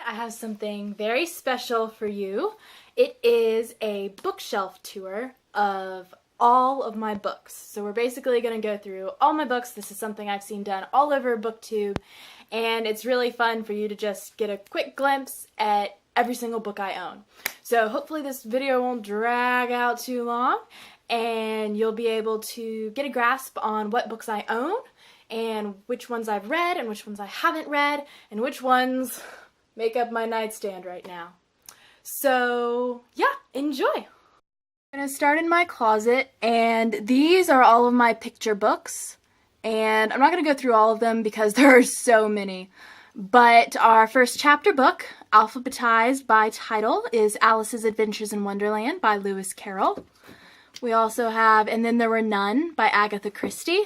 I have something very special for you. It is a bookshelf tour of all of my books. So we're basically going to go through all my books. This is something I've seen done all over BookTube, and it's really fun for you to just get a quick glimpse at every single book I own. So hopefully this video won't drag out too long, and you'll be able to get a grasp on what books I own, and which ones I've read, and which ones I haven't read, and which ones make up my nightstand right now. So yeah, enjoy! I'm gonna start in my closet, and these are all of my picture books, and I'm not gonna go through all of them because there are so many. But our first chapter book, alphabetized by title, is Alice's Adventures in Wonderland by Lewis Carroll. We also have And Then There Were None by Agatha Christie,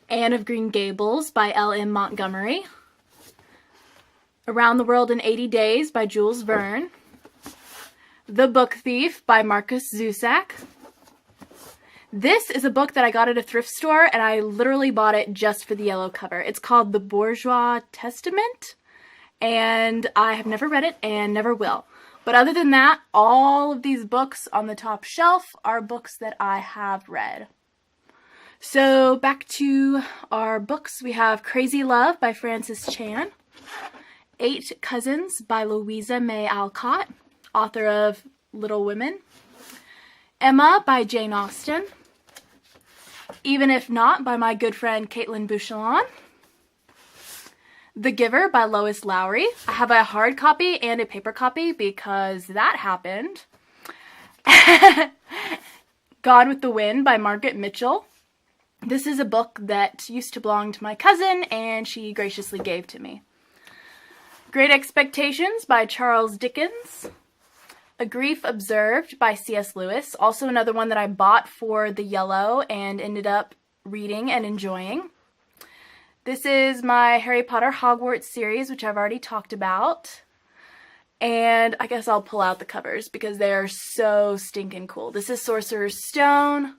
Anne of Green Gables by L.M. Montgomery, Around the World in 80 Days by Jules Verne, The Book Thief by Marcus Zusak. This is a book that I got at a thrift store, and I literally bought it just for the yellow cover. It's called The Bourgeois Testament, and I have never read it and never will. But other than that, all of these books on the top shelf are books that I have read. So back to our books. We have Crazy Love by Frances Chan, Eight Cousins by Louisa May Alcott, author of Little Women, Emma by Jane Austen, Even If Not by my good friend Caitlin Bouchillon, The Giver by Lois Lowry. I have a hard copy and a paper copy because that happened. Gone with the Wind by Margaret Mitchell. This is a book that used to belong to my cousin, and she graciously gave to me. Great Expectations by Charles Dickens. A Grief Observed by C.S. Lewis. Also another one that I bought for the yellow and ended up reading and enjoying. This is my Harry Potter Hogwarts series, which I've already talked about. And I guess I'll pull out the covers because they are so stinking cool. This is Sorcerer's Stone,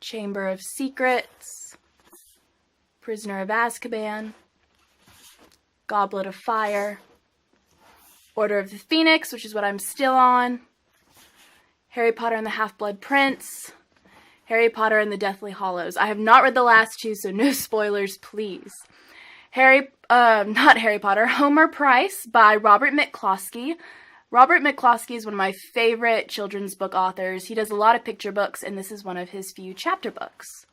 Chamber of Secrets, Prisoner of Azkaban, Goblet of Fire, Order of the Phoenix, which is what I'm still on, Harry Potter and the Half-Blood Prince, Harry Potter and the Deathly Hallows. I have not read the last two, so no spoilers, please. Not Harry Potter, Homer Price by Robert McCloskey. Robert McCloskey is one of my favorite children's book authors. He does a lot of picture books, and this is one of his few chapter books.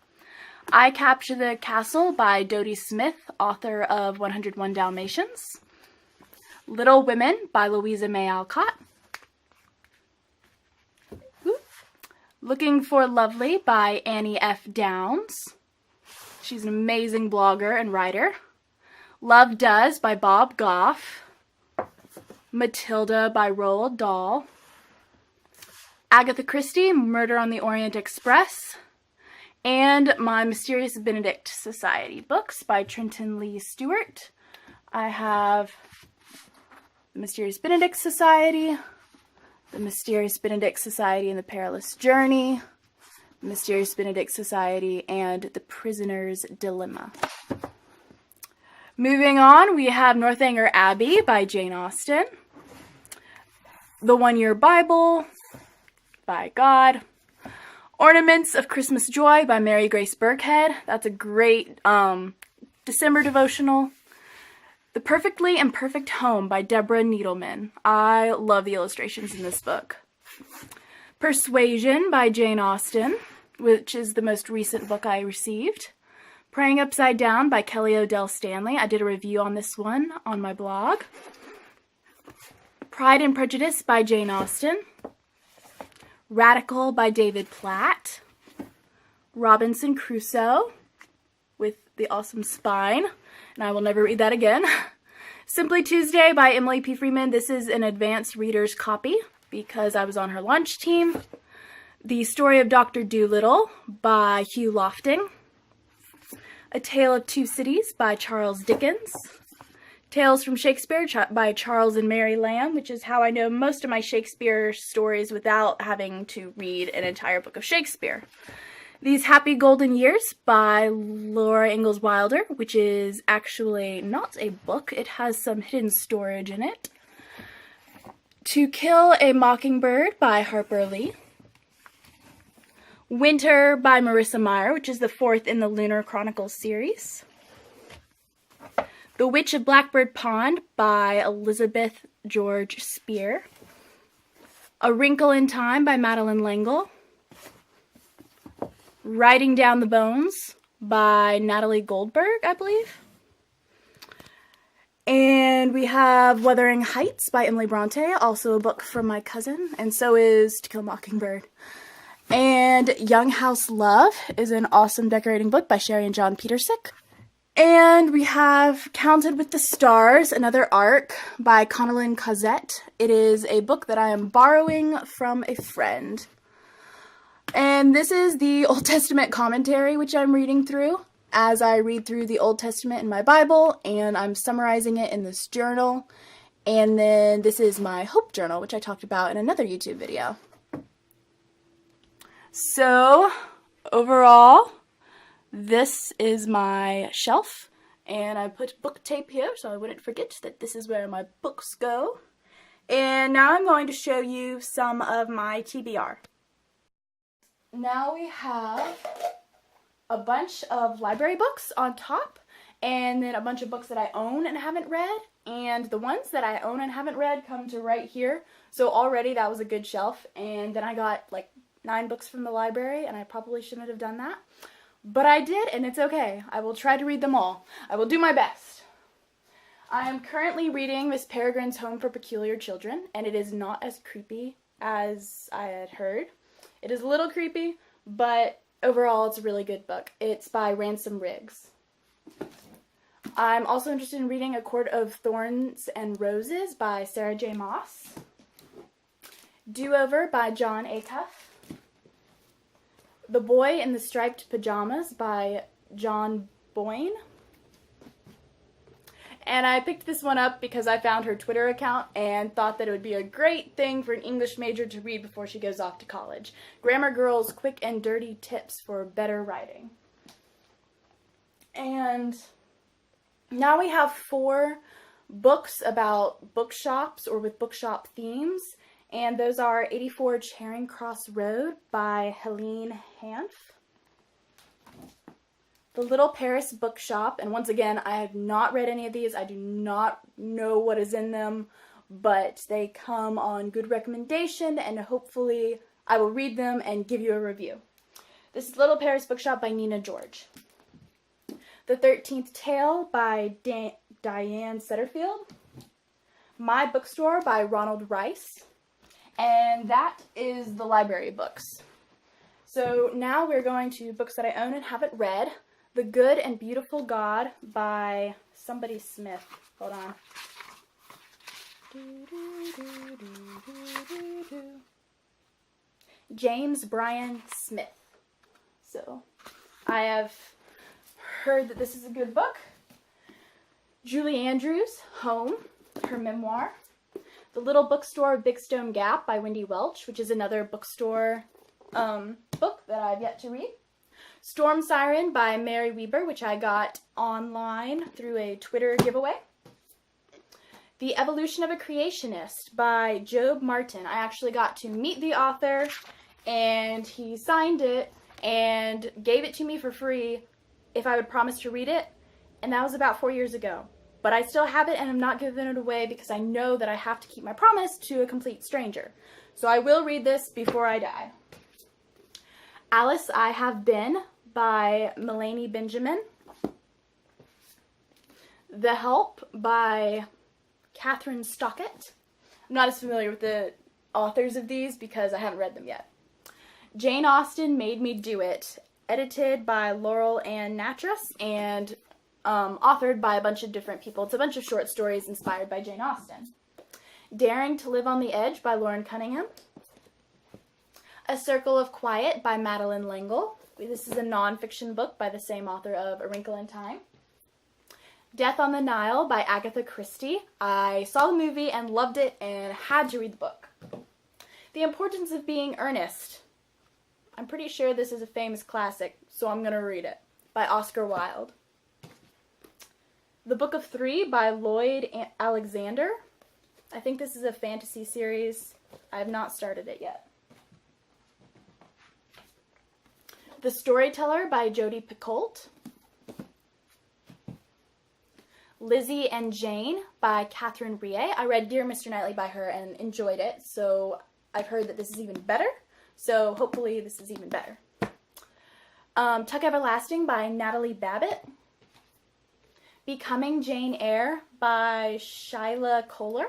I Capture the Castle by Dodie Smith, author of 101 Dalmatians. Little Women by Louisa May Alcott. Looking for Lovely by Annie F. Downs. She's an amazing blogger and writer. Love Does by Bob Goff. Matilda by Roald Dahl. Agatha Christie, Murder on the Orient Express. And my Mysterious Benedict Society books by Trenton Lee Stewart. I have The Mysterious Benedict Society, The Mysterious Benedict Society and the Perilous Journey, The Mysterious Benedict Society, and The Prisoner's Dilemma. Moving on, we have Northanger Abbey by Jane Austen, The One-Year Bible by God, Ornaments of Christmas Joy by Mary Grace Burkhead. That's a great December devotional. The Perfectly Imperfect Home by Deborah Needleman. I love the illustrations in this book. Persuasion by Jane Austen, which is the most recent book I received. Praying Upside Down by Kelly O'Dell Stanley. I did a review on this one on my blog. Pride and Prejudice by Jane Austen. Radical by David Platt. Robinson Crusoe with the awesome spine, and I will never read that again. Simply Tuesday by Emily P. Freeman. This is an advanced reader's copy because I was on her launch team. The Story of Dr. Dolittle by Hugh Lofting. A Tale of Two Cities by Charles Dickens. Tales from Shakespeare by Charles and Mary Lamb, which is how I know most of my Shakespeare stories without having to read an entire book of Shakespeare. These Happy Golden Years by Laura Ingalls Wilder, which is actually not a book. It has some hidden storage in it. To Kill a Mockingbird by Harper Lee. Winter by Marissa Meyer, which is the 4th in the Lunar Chronicles series. The Witch of Blackbird Pond by Elizabeth George Spear. A Wrinkle in Time by Madeleine L'Engle. Writing Down the Bones by Natalie Goldberg, I believe. And we have Wuthering Heights by Emily Bronte, also a book from my cousin, and so is To Kill a Mockingbird. And Young House Love is an awesome decorating book by Sherry and John Petersick. And we have Counted with the Stars, another arc by Connellan Cosette. It is a book that I am borrowing from a friend. And this is the Old Testament commentary, which I'm reading through as I read through the Old Testament in my Bible, and I'm summarizing it in this journal. And then this is my Hope Journal, which I talked about in another YouTube video. So, overall, this is my shelf, and I put book tape here so I wouldn't forget that this is where my books go. And now I'm going to show you some of my TBR. Now we have a bunch of library books on top, and then a bunch of books that I own and haven't read, and the ones that I own and haven't read come to right here. So already that was a good shelf, and then I got like 9 books from the library, and I probably shouldn't have done that. But I did, and it's okay. I will try to read them all. I will do my best. I am currently reading Miss Peregrine's Home for Peculiar Children, and it is not as creepy as I had heard. It is a little creepy, but overall it's a really good book. It's by Ransom Riggs. I'm also interested in reading A Court of Thorns and Roses by Sarah J. Maas. Do-Over by John Acuff. The Boy in the Striped Pajamas by John Boyne. And I picked this one up because I found her Twitter account and thought that it would be a great thing for an English major to read before she goes off to college. Grammar Girl's Quick and Dirty Tips for Better Writing. And now we have 4 books about bookshops or with bookshop themes. And those are 84 Charing Cross Road by Helene Hanff. The Little Paris Bookshop, and once again, I have not read any of these. I do not know what is in them, but they come on good recommendation, and hopefully I will read them and give you a review. This is Little Paris Bookshop by Nina George. The 13th Tale by Diane Setterfield. My Bookstore by Ronald Rice. And that is the library books. So now we're going to books that I own and haven't read. The Good and Beautiful God by somebody Smith. Hold on. James Bryan Smith. So I have heard that this is a good book. Julie Andrews, Home, her memoir. The Little Bookstore of Big Stone Gap by Wendy Welch, which is another bookstore book that I've yet to read. Storm Siren by Mary Weber, which I got online through a Twitter giveaway. The Evolution of a Creationist by Job Martin. I actually got to meet the author, and he signed it and gave it to me for free if I would promise to read it, and that was about 4 years ago. But I still have it, and I'm not giving it away because I know that I have to keep my promise to a complete stranger. So I will read this before I die. Alice, I Have Been by Melanie Benjamin. The Help by Catherine Stockett. I'm not as familiar with the authors of these because I haven't read them yet. Jane Austen Made Me Do It, edited by Laurel Ann Nattrass and authored by a bunch of different people. It's a bunch of short stories inspired by Jane Austen. Daring to Live on the Edge by Lauren Cunningham. A Circle of Quiet by Madeleine L'Engle. This is a nonfiction book by the same author of A Wrinkle in Time. Death on the Nile by Agatha Christie. I saw the movie and loved it and had to read the book. The Importance of Being Earnest. I'm pretty sure this is a famous classic, so I'm going to read it, by Oscar Wilde. The Book of Three by Lloyd Alexander. I think this is a fantasy series. I have not started it yet. The Storyteller by Jodi Picoult. Lizzie and Jane by Catherine Rie. I read Dear Mr. Knightley by her and enjoyed it, so I've heard that this is even better, so hopefully this is even better. Tuck Everlasting by Natalie Babbitt. Becoming Jane Eyre by Shyla Kohler.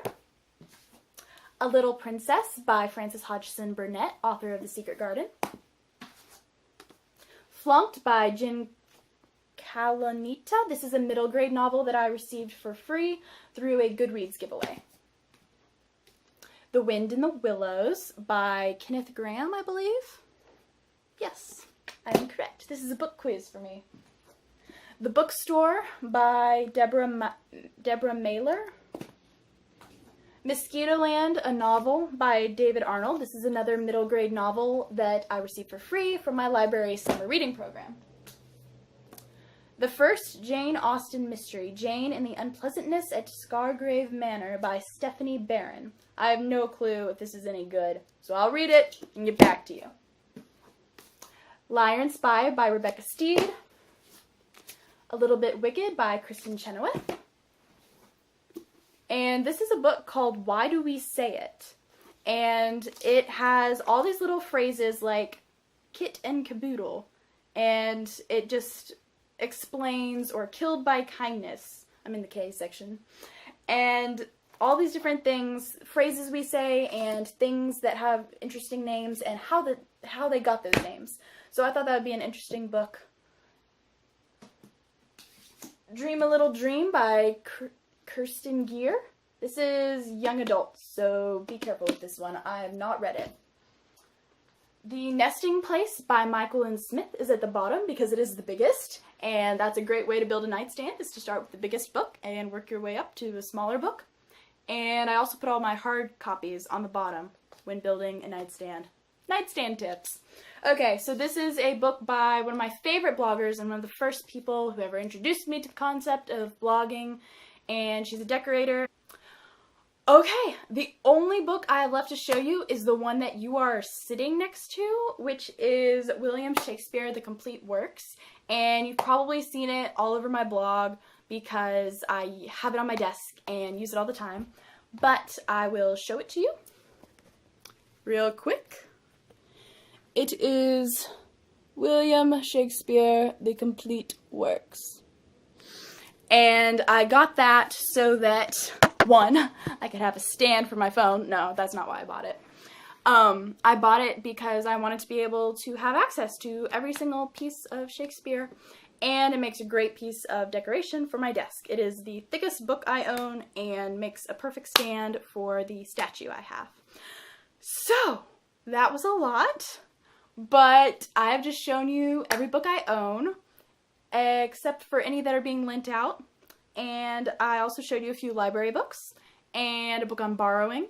A Little Princess by Frances Hodgson Burnett, author of The Secret Garden. Flunked by Jen Kalanita. This is a middle grade novel that I received for free through a Goodreads giveaway. The Wind in the Willows by Kenneth Grahame, I believe. Yes, I am correct. This is a book quiz for me. The Bookstore by Deborah Mailer. Mosquitoland, a novel by David Arnold. This is another middle grade novel that I received for free from my library summer reading program. The First Jane Austen Mystery, Jane and the Unpleasantness at Scargrave Manor by Stephanie Barron. I have no clue if this is any good, so I'll read it and get back to you. Liar and Spy by Rebecca Steed. A Little Bit Wicked by Kristen Chenoweth. And this is a book called Why Do We Say It? And it has all these little phrases like kit and caboodle, and it just explains, or killed by kindness. I'm in the K section. And all these different things, phrases we say, and things that have interesting names, and how they got those names. So I thought that would be an interesting book. Dream a Little Dream by Kirsten Gear. This is young adult, so be careful with this one. I have not read it. The Nesting Place by Michael and Smith is at the bottom because it is the biggest, and that's a great way to build a nightstand, is to start with the biggest book and work your way up to a smaller book. And I also put all my hard copies on the bottom when building a nightstand. Nightstand tips. Okay, so this is a book by one of my favorite bloggers and one of the first people who ever introduced me to the concept of blogging, and she's a decorator. Okay, the only book I have left to show you is the one that you are sitting next to, which is William Shakespeare, The Complete Works, and you've probably seen it all over my blog because I have it on my desk and use it all the time, but I will show it to you real quick. It is William Shakespeare, The Complete Works. And I got that so that, one, I could have a stand for my phone. No, that's not why I bought it. I bought it because I wanted to be able to have access to every single piece of Shakespeare, and it makes a great piece of decoration for my desk. It is the thickest book I own and makes a perfect stand for the statue I have. So, that was a lot, but I have just shown you every book I own, except for any that are being lent out, and I also showed you a few library books, and a book on borrowing,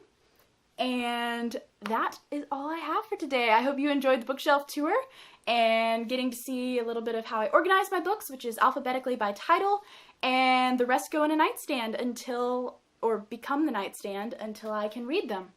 and that is all I have for today. I hope you enjoyed the bookshelf tour, and getting to see a little bit of how I organize my books, which is alphabetically by title, and the rest go in a nightstand until, or become the nightstand until I can read them.